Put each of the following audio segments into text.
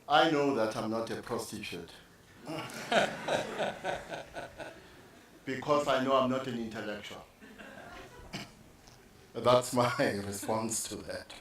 I know that I'm not a prostitute because I know I'm not an intellectual. That's my response to that.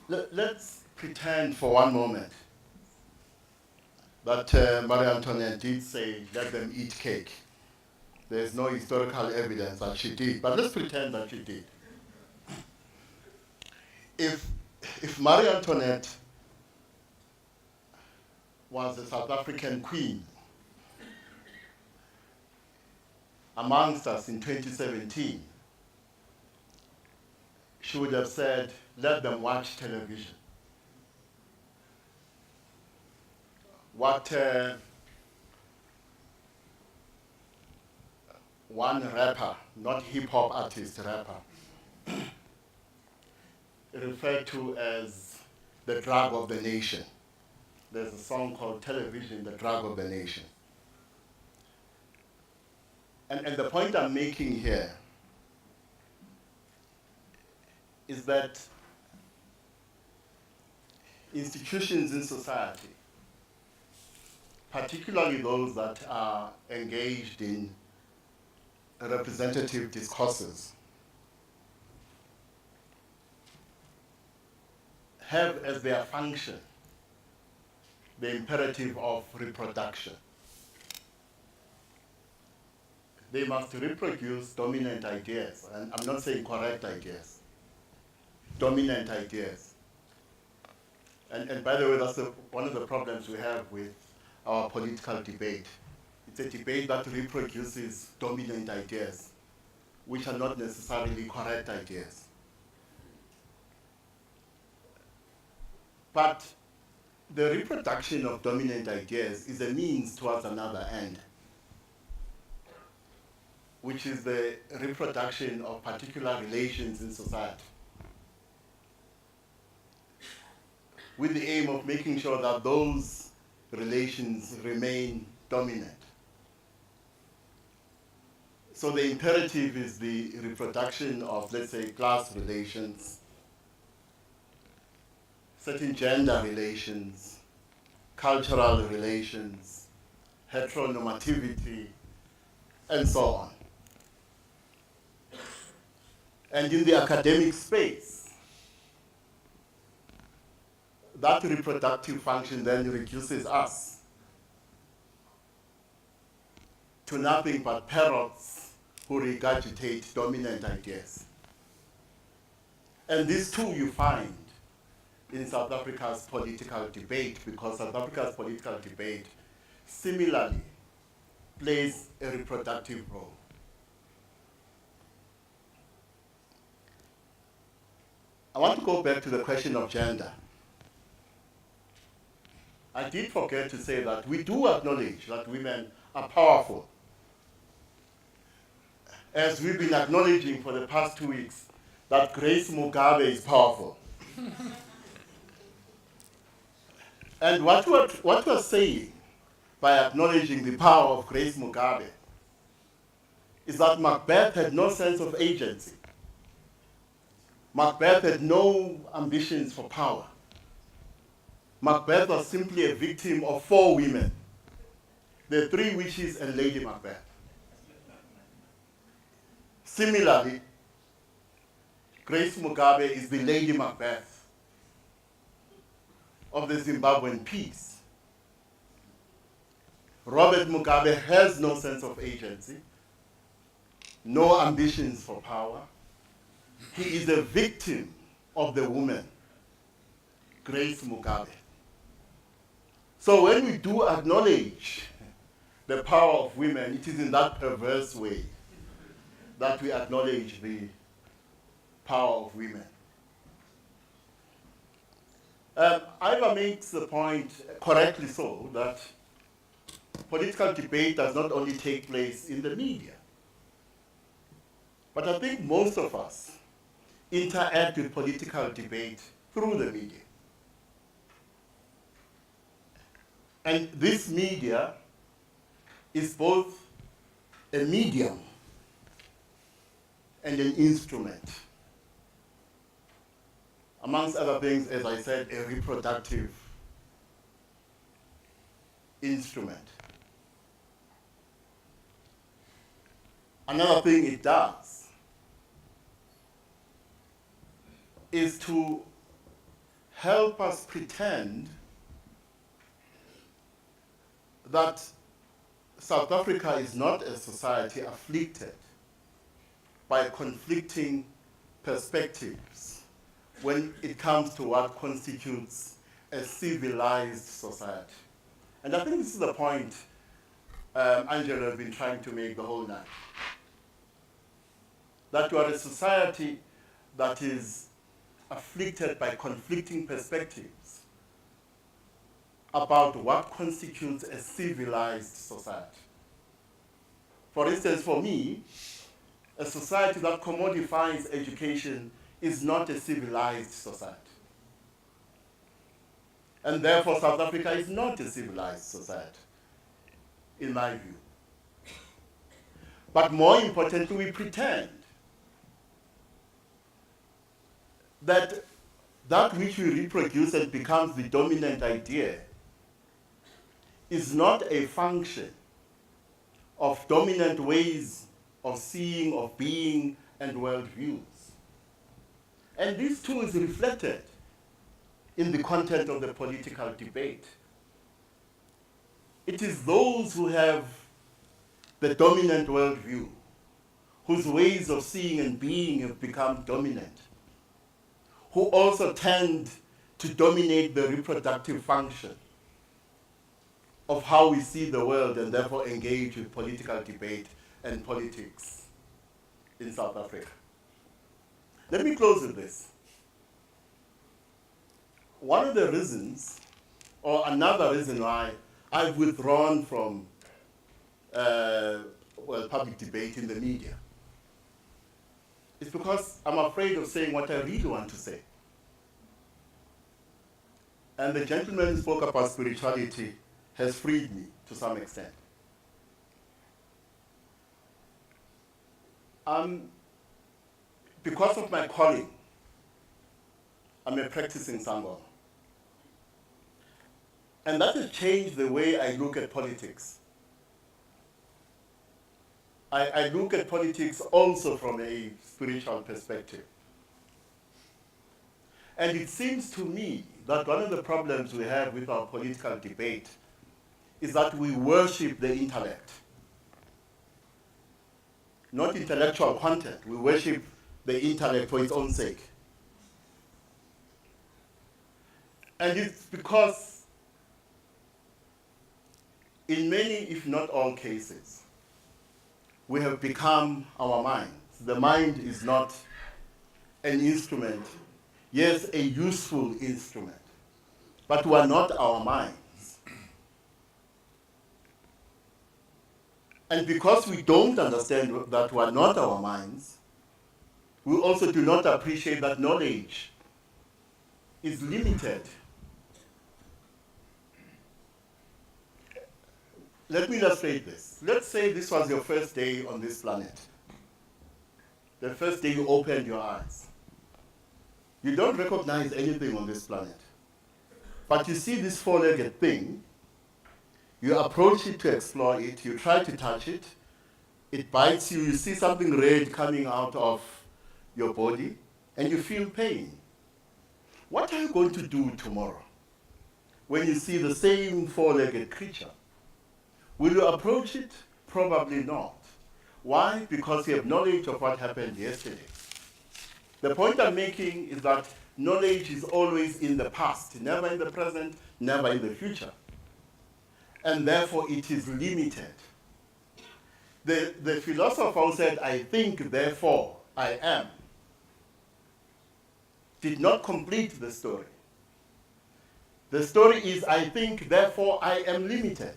Let's pretend for one moment that Marie Antoinette did say, let them eat cake. There's no historical evidence that she did, but let's pretend that she did. If Marie Antoinette was a South African queen amongst us in 2017, she would have said, let them watch television. What one rapper, not hip-hop artist, rapper, referred to as the drug of the nation. There's a song called Television, the Drug of the Nation. And the point I'm making here is that institutions in society, particularly those that are engaged in representative discourses, have as their function the imperative of reproduction. They must reproduce dominant ideas, and I'm not saying correct ideas, dominant ideas. And by the way, that's one of the problems we have with our political debate. It's a debate that reproduces dominant ideas, which are not necessarily correct ideas. But the reproduction of dominant ideas is a means towards another end, which is the reproduction of particular relations in society, with the aim of making sure that those relations remain dominant. So the imperative is the reproduction of, let's say, class relations, certain gender relations, cultural relations, heteronormativity, and so on. And in the academic space, that reproductive function then reduces us to nothing but parrots who regurgitate dominant ideas. And this too you find in South Africa's political debate, because South Africa's political debate similarly plays a reproductive role. I want to go back to the question of gender. I did forget to say that we do acknowledge that women are powerful. As we've been acknowledging for the past 2 weeks, that Grace Mugabe is powerful. And what we're saying by acknowledging the power of Grace Mugabe is that Macbeth had no sense of agency. Macbeth had no ambitions for power. Macbeth was simply a victim of 4 women, the 3 witches and Lady Macbeth. Similarly, Grace Mugabe is the Lady Macbeth of the Zimbabwean peace. Robert Mugabe has no sense of agency, no ambitions for power. He is a victim of the woman, Grace Mugabe. So when we do acknowledge the power of women, it is in that perverse way that we acknowledge the power of women. Ivor makes the point, correctly so, that political debate does not only take place in the media, but I think most of us interact with political debate through the media. And this media is both a medium and an instrument. Amongst other things, as I said, a reproductive instrument. Another thing it does is to help us pretend that South Africa is not a society afflicted by conflicting perspectives when it comes to what constitutes a civilized society. And I think this is the point Angela has been trying to make the whole night. That you are a society that is afflicted by conflicting perspectives about what constitutes a civilized society. For instance, for me, a society that commodifies education is not a civilized society. And therefore, South Africa is not a civilized society, in my view. But more importantly, we pretend that that which we reproduce and becomes the dominant idea is not a function of dominant ways of seeing, of being, and worldviews. And this too is reflected in the content of the political debate. It is those who have the dominant worldview, whose ways of seeing and being have become dominant, who also tend to dominate the reproductive function of how we see the world and therefore engage with political debate and politics in South Africa. Let me close with this. One of the reasons, or another reason why I've withdrawn from public debate in the media is because I'm afraid of saying what I really want to say. And the gentleman who spoke about spirituality has freed me to some extent. Because of my calling, I'm a practicing Sangoma. And that has changed the way I look at politics. I look at politics also from a spiritual perspective. And it seems to me that one of the problems we have with our political debate is that we worship the intellect. Not intellectual content, we worship the intellect for its own sake. And it's because in many, if not all cases, we have become our minds. The mind is not an instrument, yes, a useful instrument, but we are not our minds. And because we don't understand that we are not our minds, we also do not appreciate that knowledge is limited. Let me illustrate this. Let's say this was your first day on this planet. The first day you opened your eyes. You don't recognize anything on this planet. But you see this four-legged thing, you approach it to explore it, you try to touch it, it bites you, you see something red coming out of your body, and you feel pain. What are you going to do tomorrow when you see the same four-legged creature? Will you approach it? Probably not. Why? Because you have knowledge of what happened yesterday. The point I'm making is that knowledge is always in the past, never in the present, never in the future. And therefore it is limited. The philosopher who said, I think, therefore I am, did not complete the story. The story is, I think, therefore I am limited.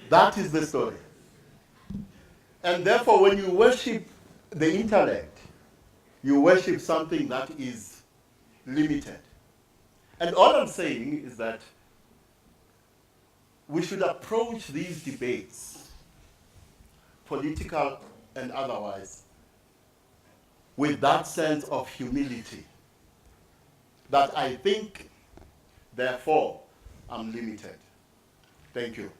That is the story. And therefore, when you worship the intellect, you worship something that is limited. And all I'm saying is that we should approach these debates, political and otherwise, with that sense of humility that I think, therefore, I'm limited. Thank you.